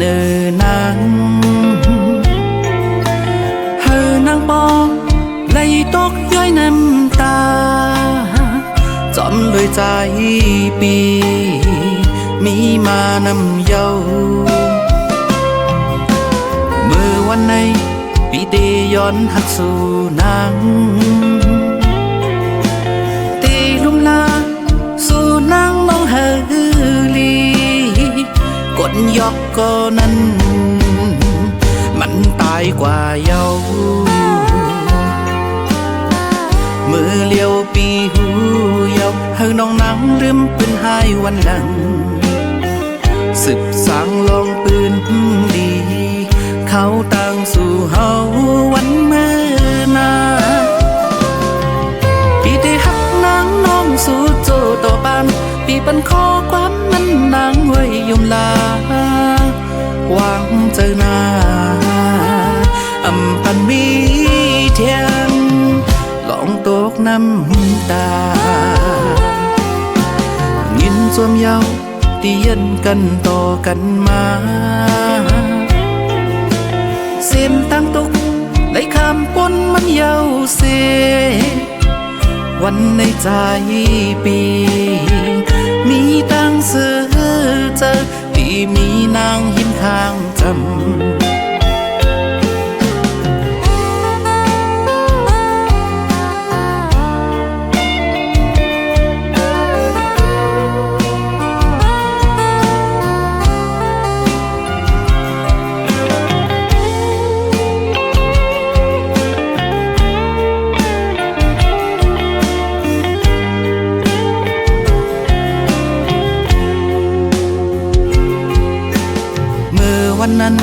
เนินนางเฮอนางปองไหลตกย้อยน้ำตาจอมเลยใจปีมีมานำเยาเมื่อวันในปีเตย้อนหักสู่นางเตลุ่มลาสู่นางน้องเฮลีกดยอกก็นั้นมันตายกว่าเยามือเลี้ยวปีหูเยาเฮาน้องนังลืมปืนหายวันหลังสืบสางลองปืนดีเขาต่างสู่เฮาวันเมื่อนาปีได้หักนางน้องสู่โจต่อปานปีปันขอความนั้นนางไว้ยมลาวางเจอหน้าอำพันมีเทียงลองตกน้ำตายินสวมเยาเตียนกันต่อกันมาเส้นตั้งตุกไหลข้ามปนมันเยาเสวันในใจปีมีตั้งเสือเจอที่มีนางยิ้มข้างจำวันนั้น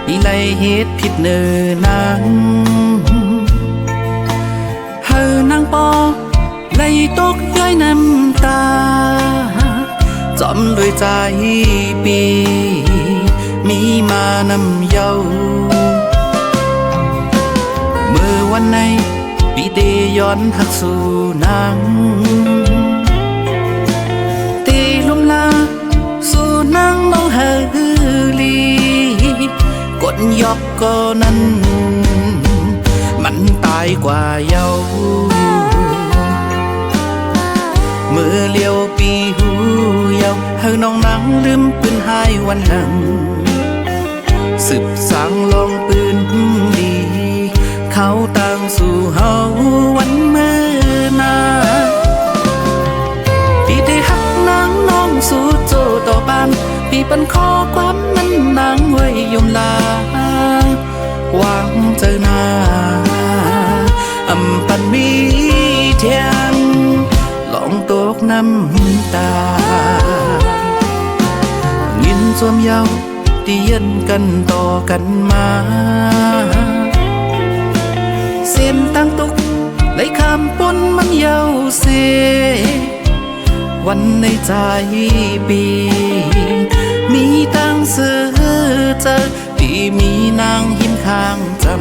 อีไลเหตุผิดเนินนางเฮอนางปอไหลตกย้อยน้ำตาจอมด้วยใจปีมีมานำเยาเมื่อวันในปีเตย้อนหักสู่นางเตลุ่มลาสู่นางน้องเฮลีกดยอกก็นั้นมันตายกว่าเยาเมื่อเลี้ยวปีหูเยาเฮาน้องนังลืมปืนหายวันหลังสืบสางลองปืนดีเขาต่างสู่เฮาวันเมื่อนาปีได้หักนางน้องสู่โจต่อปานปีปันขอความนั้นนางไว้ยมลาวางเจอหน้าอำปันมีเทียงลองตกน้ำตายินสวมเยาเตียนกันต่อกันมาเส้นตั้งตุกไหลข้ามปนมันเยาเสวันในใจปีมีตั้งเสือเจอที่มีนางยิ้มข้างจำ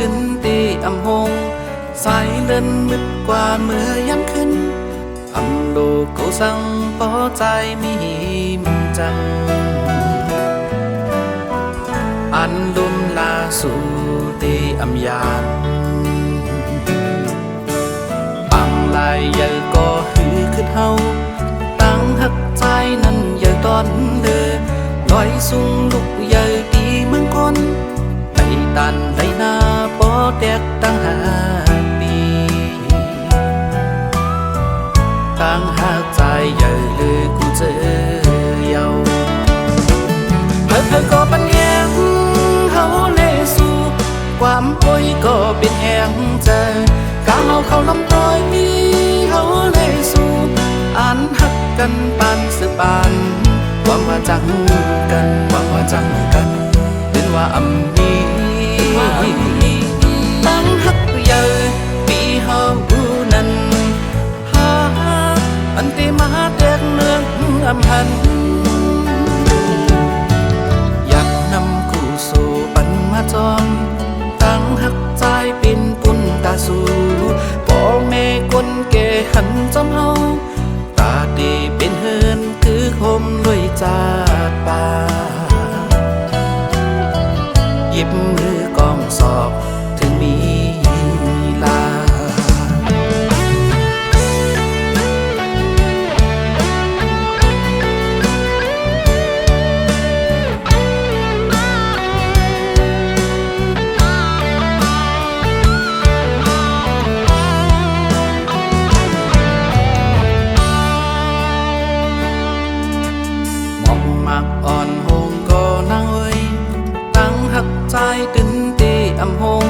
ตึนตีอำหงสายเล่นมืดกว่าเมื่อย้ำขึ้นอำโลโกสังปอใจมีมจังอันลุมลาสู่ตีอำยานปังลายเยอะก็หือขึ้นเฮาตั้งหักใจนั้นเยอะตอนเดือลอยสูงลุกเยอะตีเมืองคนไปตันได้หน้าปอแตกตั้งหาปี ตั้งหากใจใหญ่เลยกูเจอเยาเธอก็ปัญญาเขาเลสู่ความโอยก็เป็นแหงใจก้าวเขาลำต้อยเขาเลสู่อ่านหักกันปานสืบปานหวังว่าจังกันหวังว่าจังกันเป็นว่าอำนี้ตั้งหักใหญ่ปีเฮานั้นหาอันที่มาแตกเนื้องอำพันอยากนำคู่สู่ปันมาจอมตั้งหักใจเป็นปุ่นตาสู่พ่อแม่คนแก่หันจอมเฮาตาดีเป็นเฮินคือคมลอยจาดป่าหยิบมือกองสอบถึงมีลาอ่อนโฮงก็นั่งเอ้ยตั้งหักใจตึนตีอำโฮง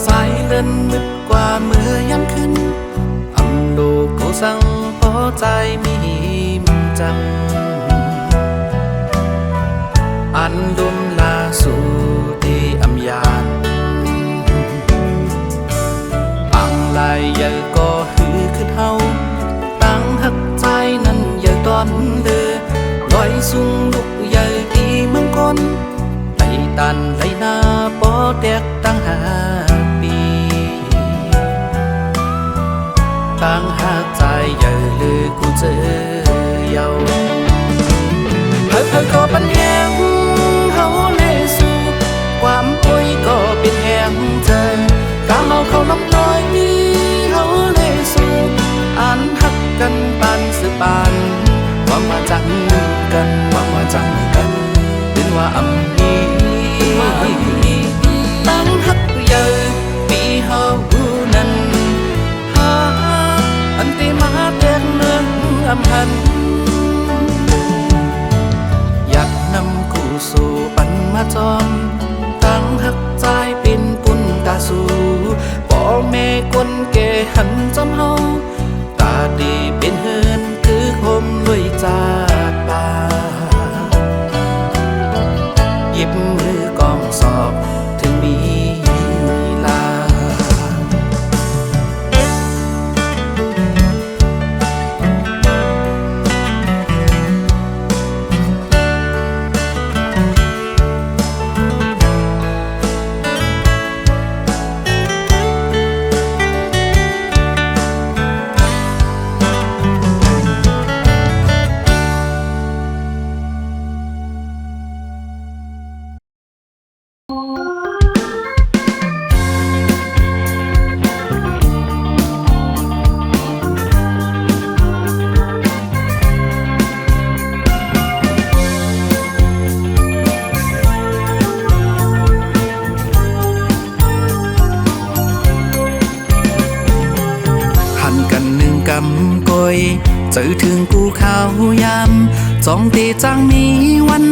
สายเล่นมึดกว่าเมื่อยามขึ้นอำโลกเขาสั่งพอใจมีมจังอันดุมลาสู่ที่อำยานปังลายใหญ่ก็หือขึ้นเฮาตั้งหักใจนั้นอย่าตอนเด้อลอยสูงลุกใหญ่ตีเมืองก้นไต่ตันไหลหน้าปอแตกตั้ง5 ปีตั้งหากใจใหญ่เลยกูเจอเยาเธอก็ปัญญาเขาเลสู่ความป่วยก็เป็นแหงใจก้าวเขาลำต้อยเขาเลสู่อ่านหักกันปานสืบปานหวังว่าจังกันหวังว่าจังกันเป็นว่าอำนี้ตั้งหักใหญ่ปีเฮานั้นหาอันที่มาแตกเนื้องอำพันอยากนำคู่สู่ปันมาจอมตั้งหักใจเป็นปุ่นตาสู่พ่อแม่คนแก่หันจอมเฮาตาดีเป็นเฮินคือคมลอยจาดป่าหยิบมือกองสอบถึงมีลากอยเจอถึงกูข้าวยามจ้องตีจังมีวัน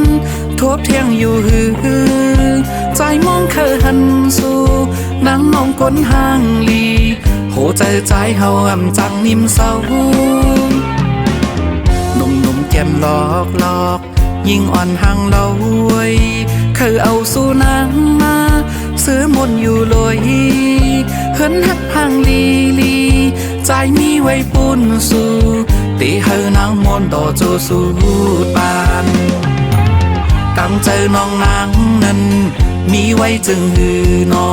ทบเที่ยงอยู่หือใจมองเคยหันสู่นางมองก้นห่างลีโหใจเฮาอำจังนิ่มเศร้าหนุ่มแก้มหลอกยิ่งอ่อนห่างเราไว้เคยเอาสู่นางมาซื้อมนอยู่ลอยเฮินหักห่างลีใจมีไว้ปุ่นสู่ตีเฮานางมนต่อโจสู่ปานกังเจอน้องนางนั้นมีไว้จึงหือนอ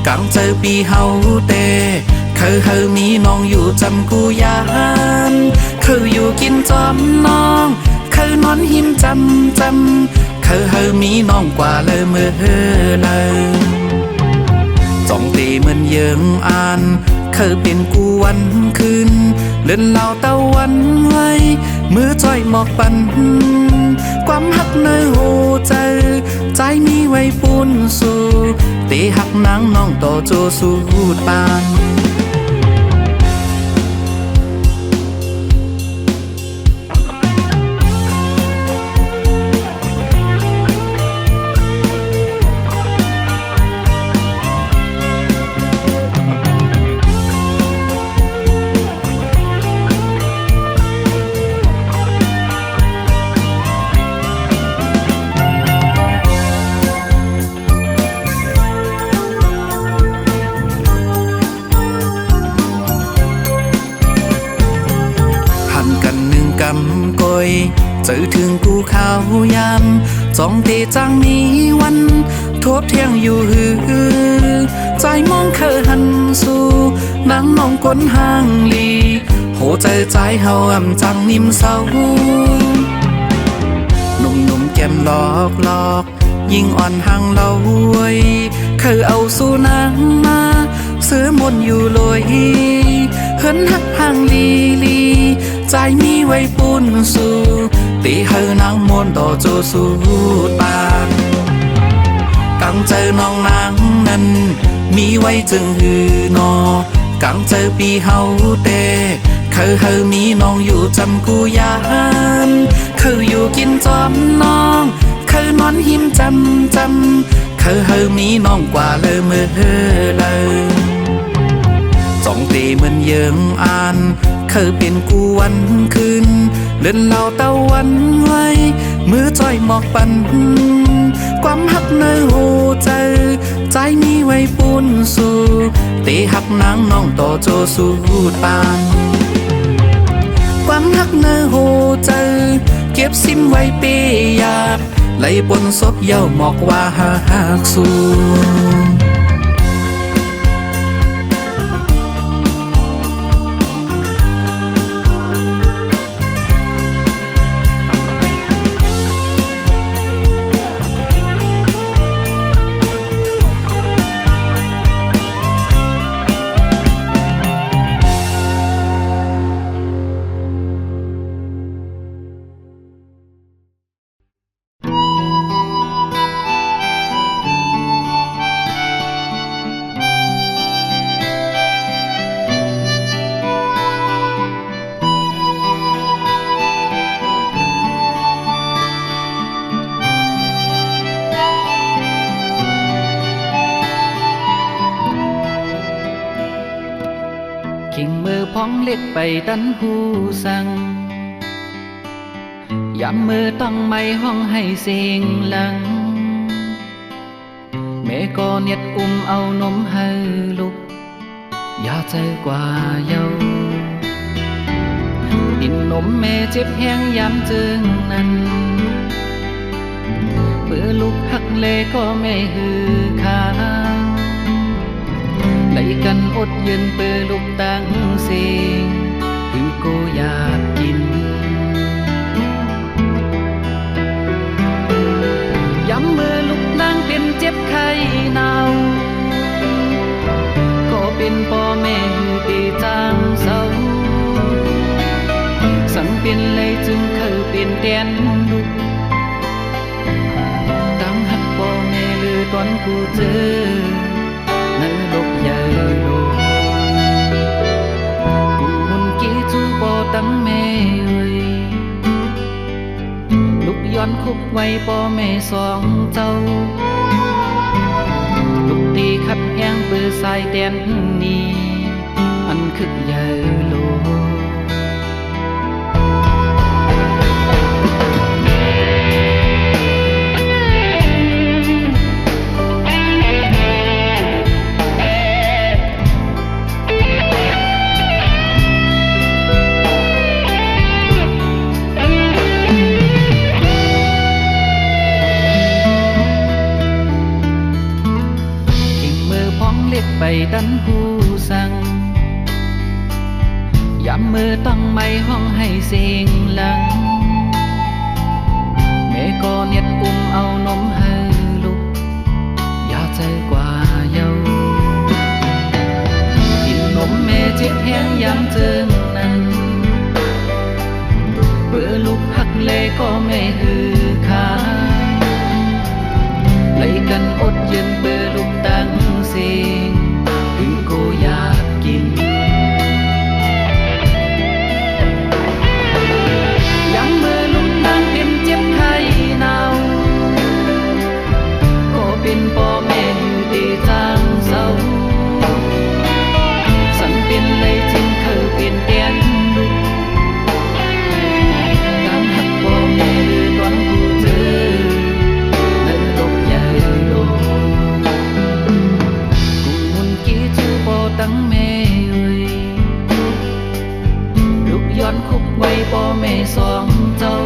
กังเจอปีเฮาเตเคยมีน้องอยู่จำกูยานเคยอยู่กินจอมน้องเคยนอนหิมจำเคยมีน้องกว่าเลยเมื่อเลยจ้องตีเหมือนเยิงอ่านเคยเป็นกูวันคืนเล่นเหล่าตะวันไว้มือจ้อยหมอกปันความหักเนยหูใจมีไว้ปุ่นสู่ตีหักนางน้องต่อโจสู่ปาน เจอถึงกูข้าวยามจ้องเตจังมีวันทบเที่ยงอยู่หือใจมองเคยหันสู่นางน้องก้นห่างลีโหใจเฮาอ่ำจังนิ่มเศร้าหนุ่มแก้มหลอกยิ่งอ่อนห่างเราไว้เคยเอาสู่นางมาเสือมนอยู่ลอยเฮินหักห่างลีใจมีไว้ปูนสู่ตีเฮานางมนต่อโจสู่ปานกังเจอน้องนางนั้นมีไว้จึงหือนอกังเจอปีเฮาเตเคยมีน้องอยู่จำกูยานเคยอยู่กินจอมน้องเคยนอนหิมจำเคยมีน้องกว่าเลยเมื่อเลยจ้องตีเหมือนเยิงอ่านเคยเป็นกูวันคืนเล่นเหล่าตะวันไว้มือจ้อยหมอกปันความหักเนื้อหูใจมีไว้ปูนสู่ตีหักนางน้องต่อโจสู่ปานความหักเนื้อหูเก็บซิมไว้เปียบไหลบนศพเย้าหมอกว่าหักสู่ขิงมือพ้องเล็กไปดันหูสั่งย้ำมือต้องไม่ห้องให้เสียงหลังแม่ก็เน็ดอุ้มเอานมให้ลูกอย่าใจกว่าเยาดินนมแม่เจ็บแห้งย้ำจึงนั้นเมื่อลูกหักเลก็ไม่หือคาไหลกันอดยืนเปื้อลูกตั้งเสียงถึงกูอยากกินย้ำมือลูกนางเป็นเจ็บไข้หนาวก็เป็นพ่อแม่หือตีจางเศร้าสังเป็นเลยจึงเคยเป็นแดนลูกตั้งหักพ่อแม่หรือตอนกูเจอในโลกใหญ่โลกกุมมุนกี้จูบ่ตั้งแม่เอ้ยลูกย้อนคุกไว้พ่อแม่สองเจ้าลูกตีขัดแห้งเปื้อสายแดนนี้อันคึกใหญ่โลกไปดันหูสั่งย้ำมือต้องไม่ห้องให้เสียงหลังแม่ก็เน็ดอุ้มเอานมให้ลูกอย่าใจกว่าเยากินนมแม่เจ็บแห้งย้ำเจิงนั้นเพื่อลูกหักเลก็ไม่หือคาไหลกันอดยืนเพื่อลูกตั้งเสียงถึงกูอยากกินยังมือลูกนางเป็นเจ็บไข้หนาวก็เป็นพ่อแม่อยู่ดีทางเศร้าสังเป็นเลยจึงเคยเป็นแดนลูกตั้งหักพ่อแม่หรือตอนกูเจอในโลกใหญ่โลกตั้งแม่เอ้ยลูกย้อนคุกไว้พ่อแม่สองเจ้า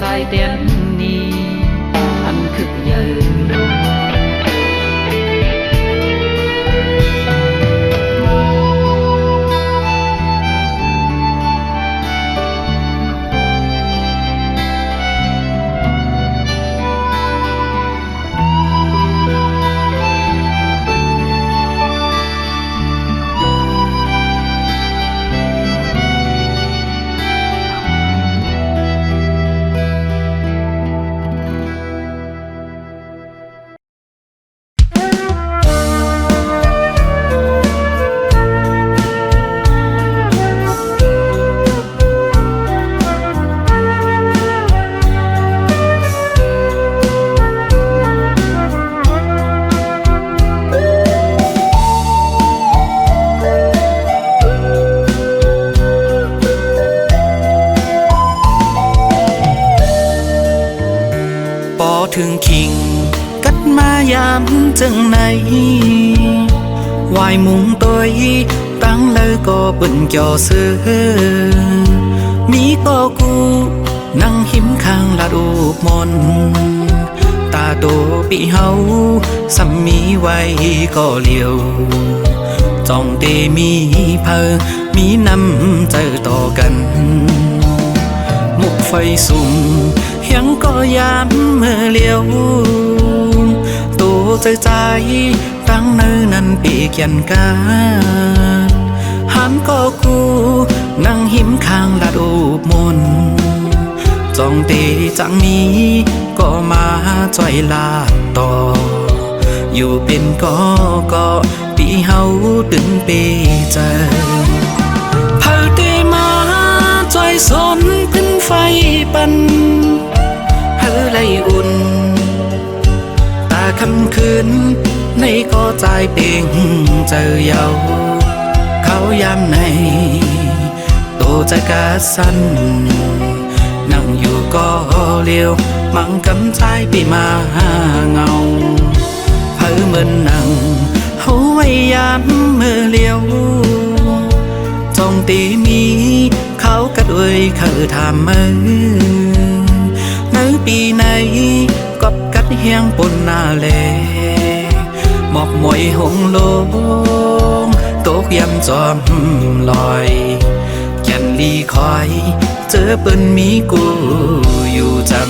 sai tiền đi ăn khực giờถึงคิงกัดมายามจังไหนวายมุงตัวตั้งเลยก็เป็นจอเสือมีก็กูนั่งหิมข้างละดูมนตาโตปีเฮาสัมมีไว้ก็เลียวจ้องเตมีเพอมีน้ำใจต่อกันมุกไฟสุ่มยังก็ยามเมื่อเลี้ยวตัวใจตั้งเนื้อนั้นปีกยันกาหันก็กูนั่งหิมข้างละดูมนจ้องเตจังนี้ก็มาจ่อยลาต่ออยู่เป็นก็ปีเฮาตึงเปเจอเผาเตมาจ่อยสนขึ้นไฟปันไล่อุ่นตาคำคืนในก็ใจเป่งเจอเยาเขายามในโตใจกาสันนั่งอยู่ก็เลี้ยวมังกำใจปีมาเงาเพิ่เหมือนนั่งหัวยามเมื่อเลี้ยวจงตีมีเขากระด้วยเขาทำมือปีไหนก็กัดเฮียงปนนาแลหมอกมวยหงลงตกยำจอมลอยแก่นลีคอยเจอเปิ้นมีกูอยู่จำ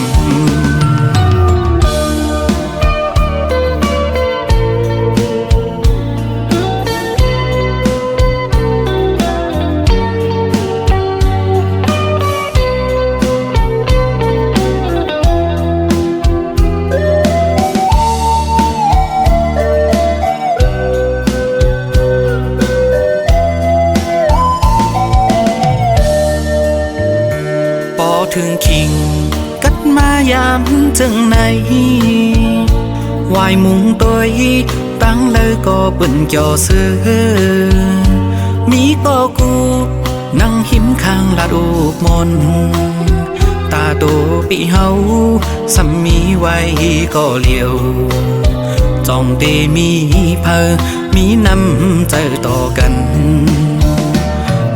ถึงคิงกัดมายามจังไหนวายมุงตัวตั้งเลยก็เป็นจอเสือมีก็กูนั่งหิมข้างละดูมนตาโตปีเฮาสัมมีไว้ก็เลียวจ้องเตมีเพอมีน้ำใจต่อกัน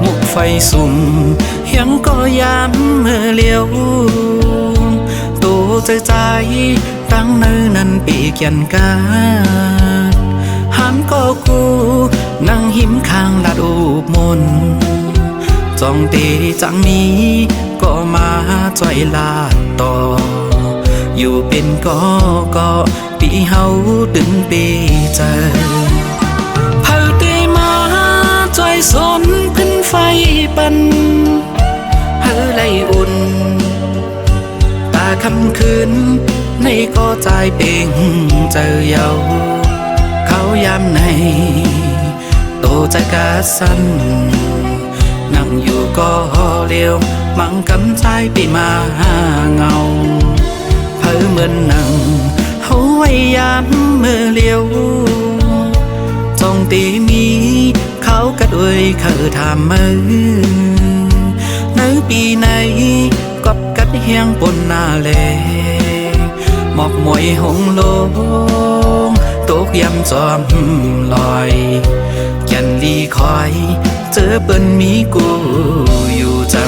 มุกไฟสุ่มยังก็ยามเมื่อเลี้ยวตัวใจตั้งเนื้อนั้นปีกยันกาหันก็กูนั่งหิมข้างละดูมนจ้องเตจังนี้ก็มาจ่อยลาต่ออยู่เป็นก็ปีเฮาตึงปีเจอเผาเตมาจ่อยสนขึ้นไฟปันไล่อุ่นตาคำคืนในก็ใจเป่งเจอเยาเขายามในโตใจกาสันนั่งอยู่ก็เลี้ยวมังกำใจปีมาเงาเพิ่เหมือนนั่งหัวยามเมื่อเลี้ยวจงตีมีเขากระด้วยเขาทำมือในปีไหนก็กัดเฮียงปนนาแลหมอกมวยหงลงตกยำจอมลอยแก่นลีคอยเจอเปิ้นมีกูอยู่จำ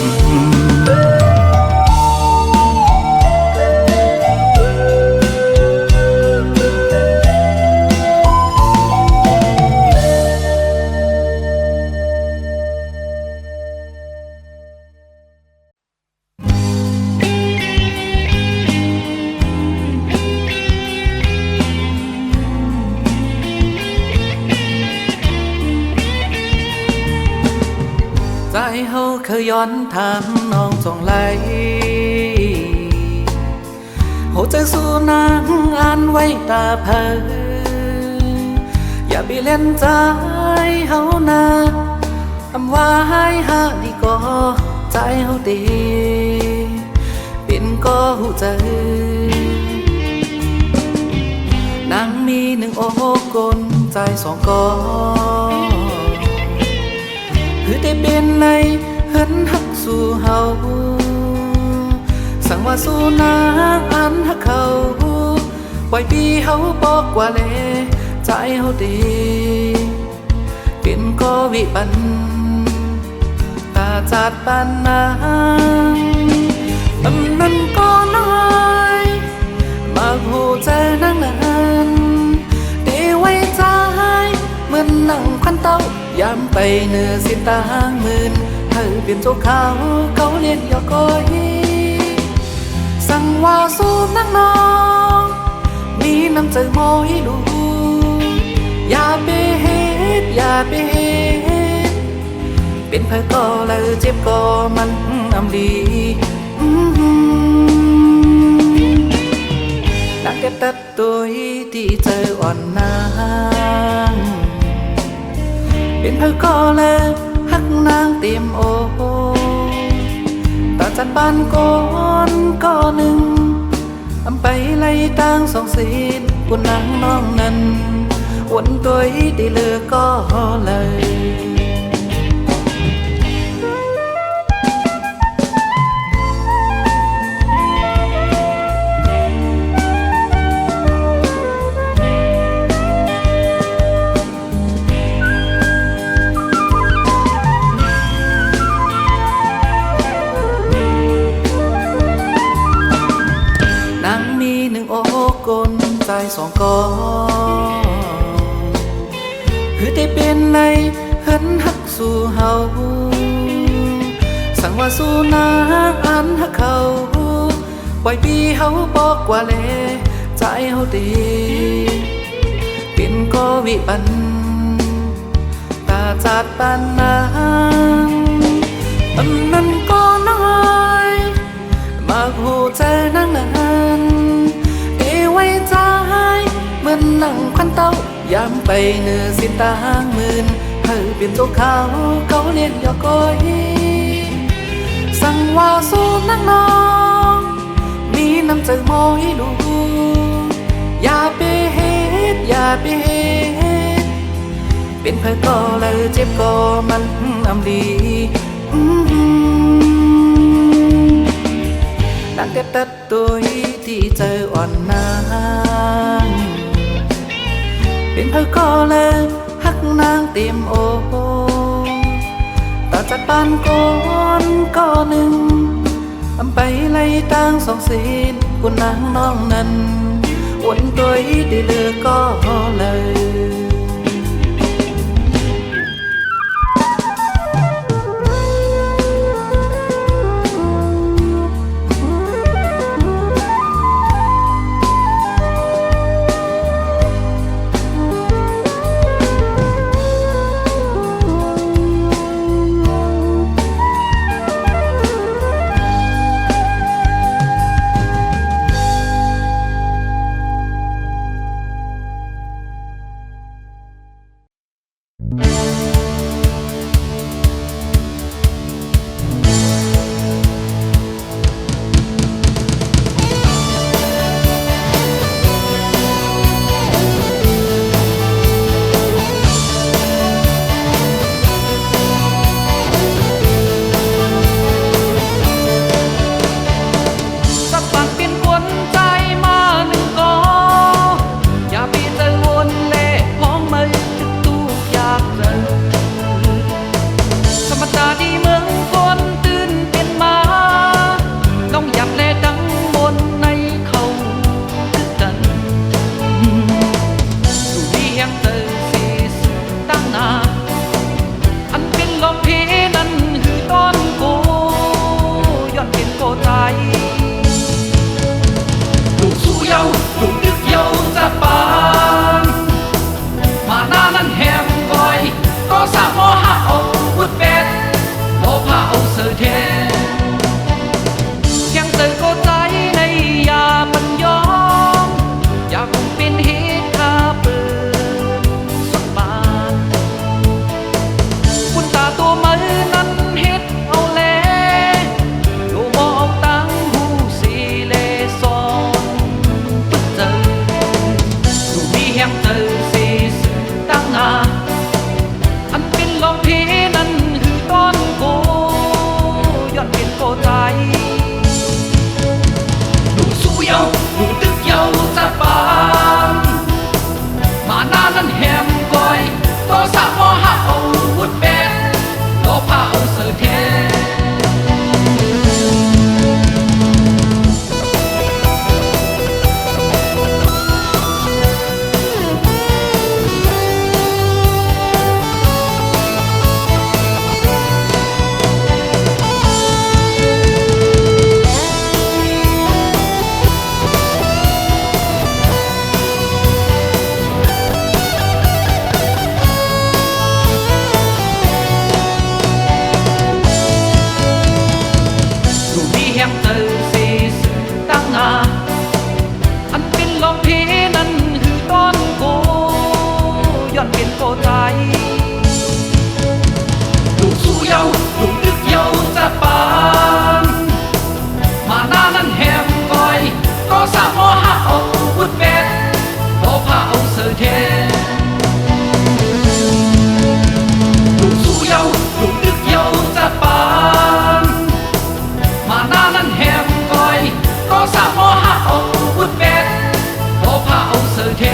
ใจเฮาเคยย้อนถามน้องจงไหลหัวใจสู้นางอ่านไว้ตาเผยอย่าไปเล่นใจเฮานาคำว่าให้หาดีก็ใจเฮาดีเป็นก็หูใจนางมีหนึ่งโอ้กลใจสองก็คือได้เป็นในเหินหักสู่เฮาสั่งว่าสู้นางอันหักเขาปล่อยปีเฮาบอกว่าเลใจเฮาดีเป็นก็วิปันตาจัดปานนางอำนั้นก็น้อยมาหูใจนางนั้นได้ไว้ใจเหมือนนั่งควันเต้ายามไปเนื้อสิตางหมื่นเธอเปลี่ยนโจเขาเรียนยอก้อยสั่งว่าสู้นักน้องมีน้ำใจมอยดูอย่าไปเฮ็ดอย่าไปเฮ็ดเป็นเพื่อก็เลยเจ็บก็มันอำดีนางเก็บตัดตัวที่เจออ่อนนางเป็นเพื่อก็เลยหักนางเต็มโอตาจัดบ้านก่อนก็หนึ่งอำไปไล่ต่างสองศีลกุนนางน้องนั้นวนตัวที่เหลือก็เลยใจสองกอคือได้เป็นในเหินหักสู่เฮาสั่งว่าสู้นางอันหักเขาปล่อยปีเฮาบอกว่าเลใจเฮาดีเป็นก็วิปันตาจัดปานนางอำนั้นก็น้อยมาหูใจนางนั้นไว้ใจเหมือนนั่งควันเต้ายามไปเนื้อสิตางหมื่นเธอเปลี่ยนโจเขาเรียนยอก้อยสั่งว่าสู้นักน้องมีน้ำใจมอยดูอย่าไปเฮ็ดอย่าไปเฮ็ดเป็นเพื่อก็เลยเจ็บก็มันอำดีนางเก็บตัดตัวที่เจออ่อนนางเป็นเพื่อก็เลยหักนางเต็มโอตาจัดปานก่อนก็หนึ่งอำไปไล่ต่างสองศีลกุนนางน้องนั้นวนตัวที่เหลือก็เลยHãy subscribe cho kênh Ghiền Mì Gõ để không bỏ lỡ ลูกสู่เยาลูกดึกเยาจะปานมาหน้านั้นแหมก้อยก็สามอหาเอาวุดเป็ดโลพาเอาเสือเทลูกสู่เยาลูกดึกเยาจะปานมาหน้านั้นแหมก้อยก็สามอหาเอาวุดเป็ดโลพาเอาเสือเท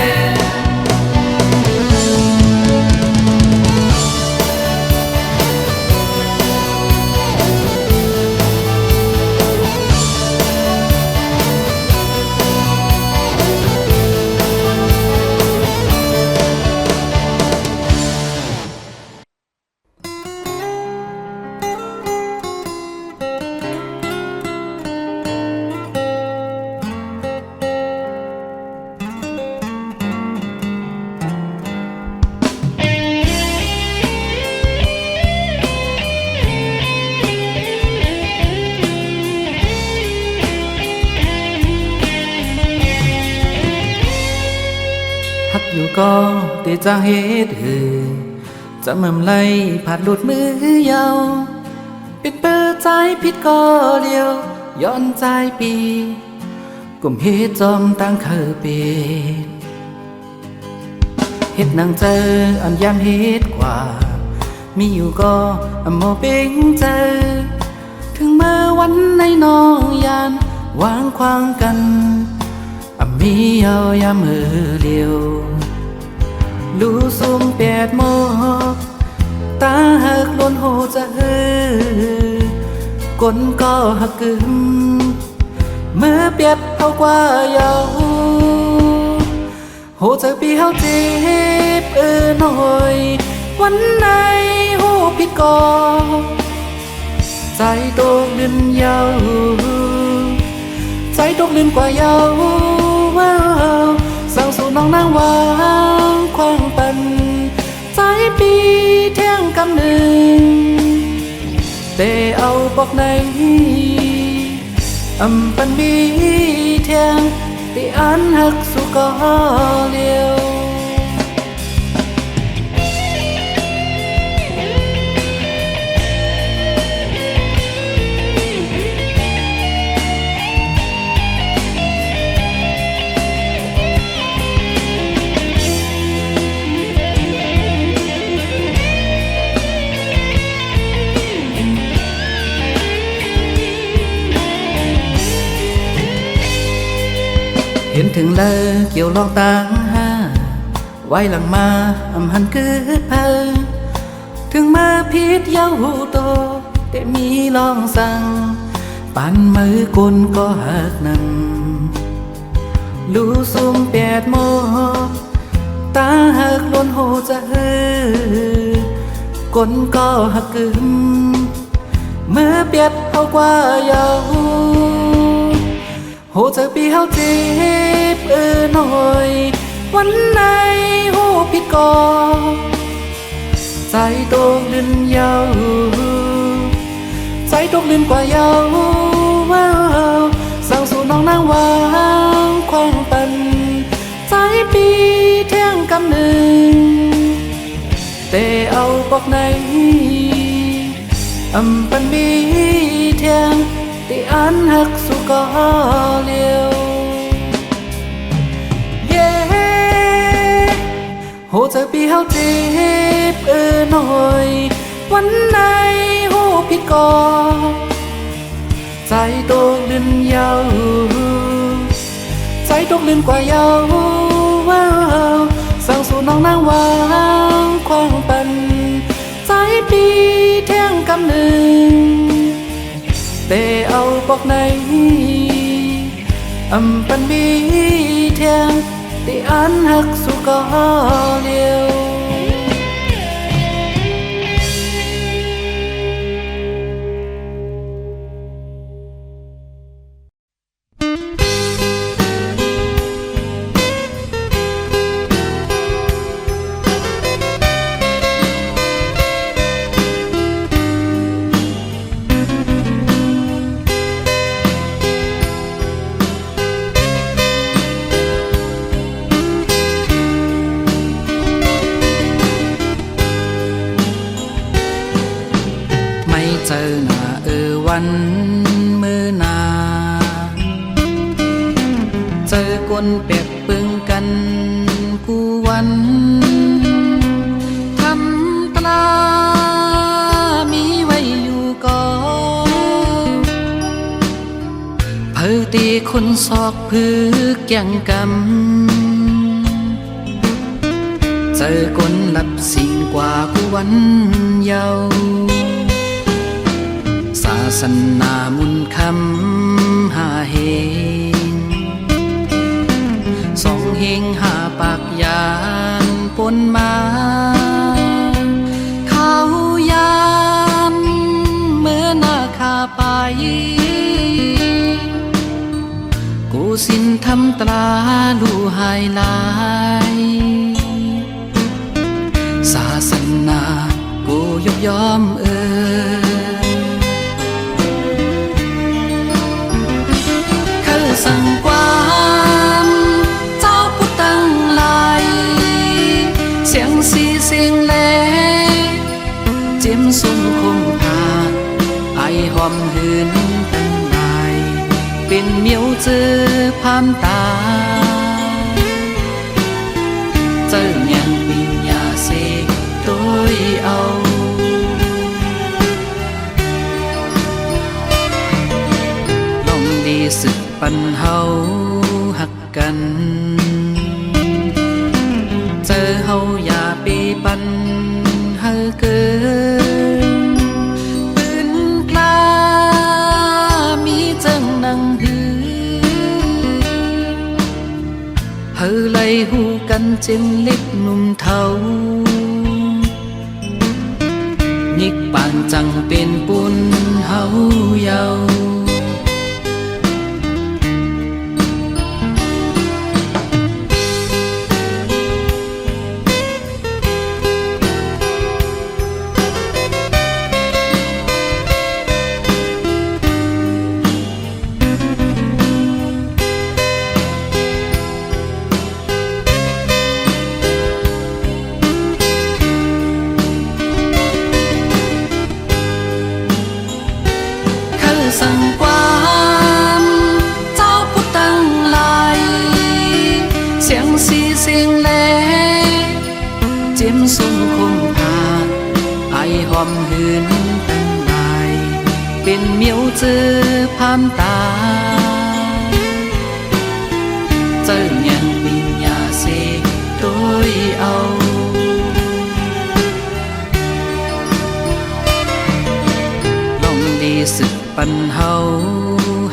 ฮักอยู่ก็แต่จะเฮ็ดจะมั่มไล่ผ่านหลุดมือยาวปิดเปิดใจผิดก็เดียวย้อนใจปีกุมเฮ็ดจอมตั้งเคยเป็ดเฮ็ดนางเจออันยามเฮ็ดกว่ามีอยู่ก็โมเป็นเจอถึงเมื่อวันในน้องยานวางควางกันมีเอายามมือเดียวลูซุ่มแปดโมตาหักล้นโหจะกลก็หักกึมเมื่อเปียดเอากว่าเยาโหจะปีเฮาเจ็บหน่อยวันไหนโหผิดก็ใจตกลืนเยาใจตกลืนกว่าเยาสั่งสู่น้องนางวางควางปันใจปีเที่ยงกำหนึ่งแต่เอาบอกในปันบีเที่ยงที่อันหักสู่ก็เลียวเห็นถึงเลยเกี่ยวลองตางหาไว้หลังมาหันเกิดเพอถึงมาพิษเย้าหูโตแต่มีลองสั่งปันมือกลก็หักนั่งลูซุ่มแปดโมตาหักล้นโหจะกลก็หักกึมเมื่อเปียดเอากว่าเยาโหจะปีเฮาเจ็บหน่อยวันไหนโหผิดก็ใจตกลืนเยาใจตกลืนกว่าเยาสั่งสู่น้องนางวางควางปันใจปีเที่ยงกำหนึ่งแต่เอาบอกในปันบีเที่ยงที่อันหักสู่ก็เลียวเย่โหจะปีเฮาเจ็บหน่อยวันไหนโหผิดก็ใจตกลืนเยาใจตกลืนกว่าเยาสั่งสู่น้องนางวางควางปันใจปีเที่ยงกำหนึ่งแต่เอาบอกในปันบีเที่ยงที่อันหักสู่ก็เลียว เ เจอหน้าวันมือหนาเจอคนเปรียบปึงกันกูวันทำตรามีไว้อยู่ก่อนเพื่อตีคนซอกพึกยังกำเจอคนหลับสิ่งกว่ากูวันเยาศาสนามุนคำหาเฮงสองเฮงหาปากยานปนมาเขายามเมื่อหน้าคาไปกูสิ้นทำตราลูหายลายศาสนากูยกยอมคือสั่งความเจ้าผู้ตั้งหลายเสียงสีเสียงแหลเจียมสุ่มคมผาไอหอมหืนตั้งนายเป็นเมียวเจอพามตาเจอยังวิญญาเสกtôiเอาลองดีสึกปันเฮาหักกันเจอเฮาอย่าปีปันเฮาเกินปืนกล้ามีจังนังหือเฮาไล่หูกันเจนเล็กหนุ่มเทายิกปานจังเป็นปุนเฮาเยาสั่งความเจ้าผู้ตั้งหลายเสียงสีเสียงแหลเจียมสุ่มคมผาไอหอมหืนตั้งนายเป็นเมียวเจอพามตาเจอยังวิญญาเสกtôiเอาลองดีสึกปันเฮา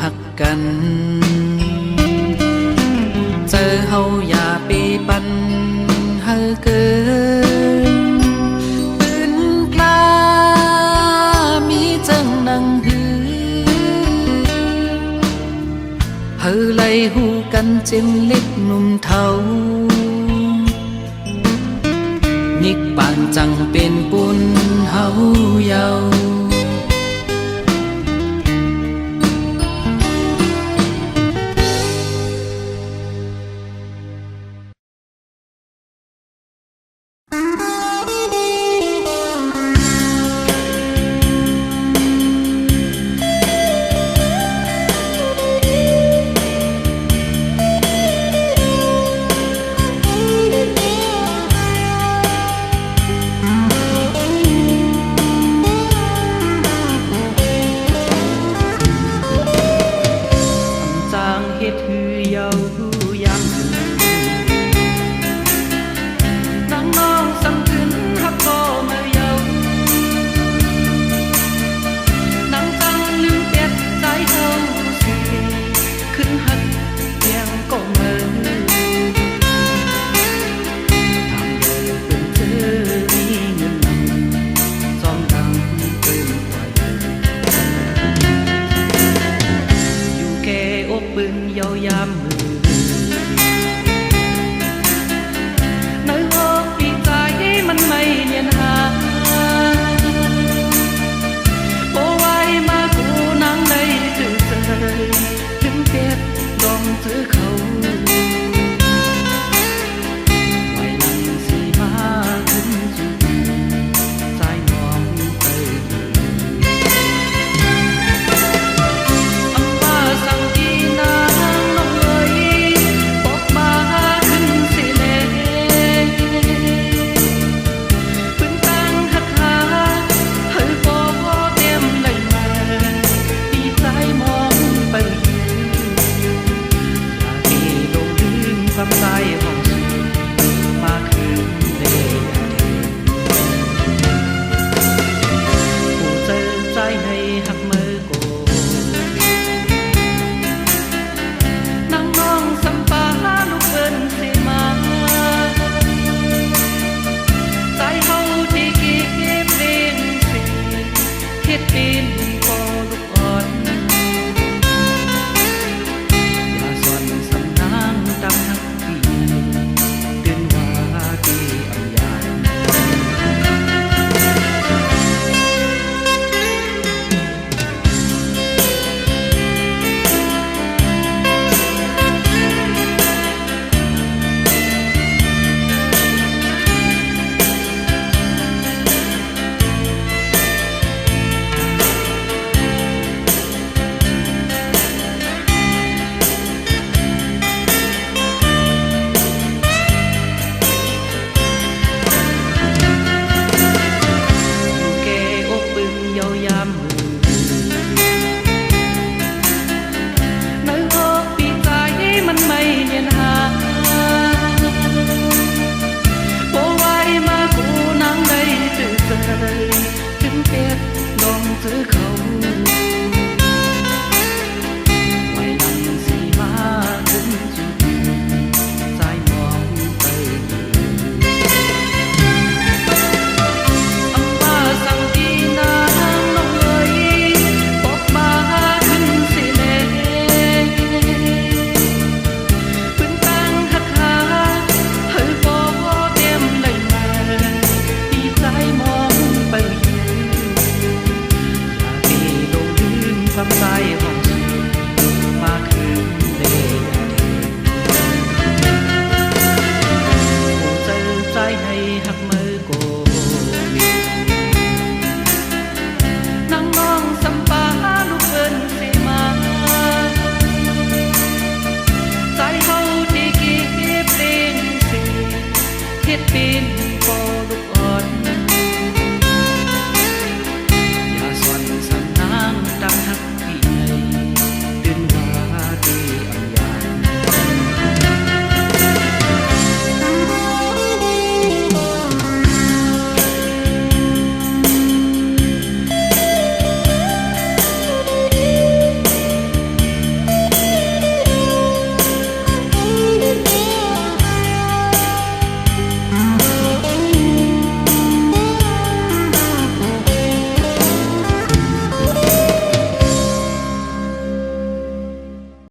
หักกันเจอเฮาอย่าปีปันเฮาเกินปืนกล้ามีจังนังหือเฮาไล่หูกันเจนเล็กหนุ่มเทายิกปานจังเป็นปุนเฮาเยา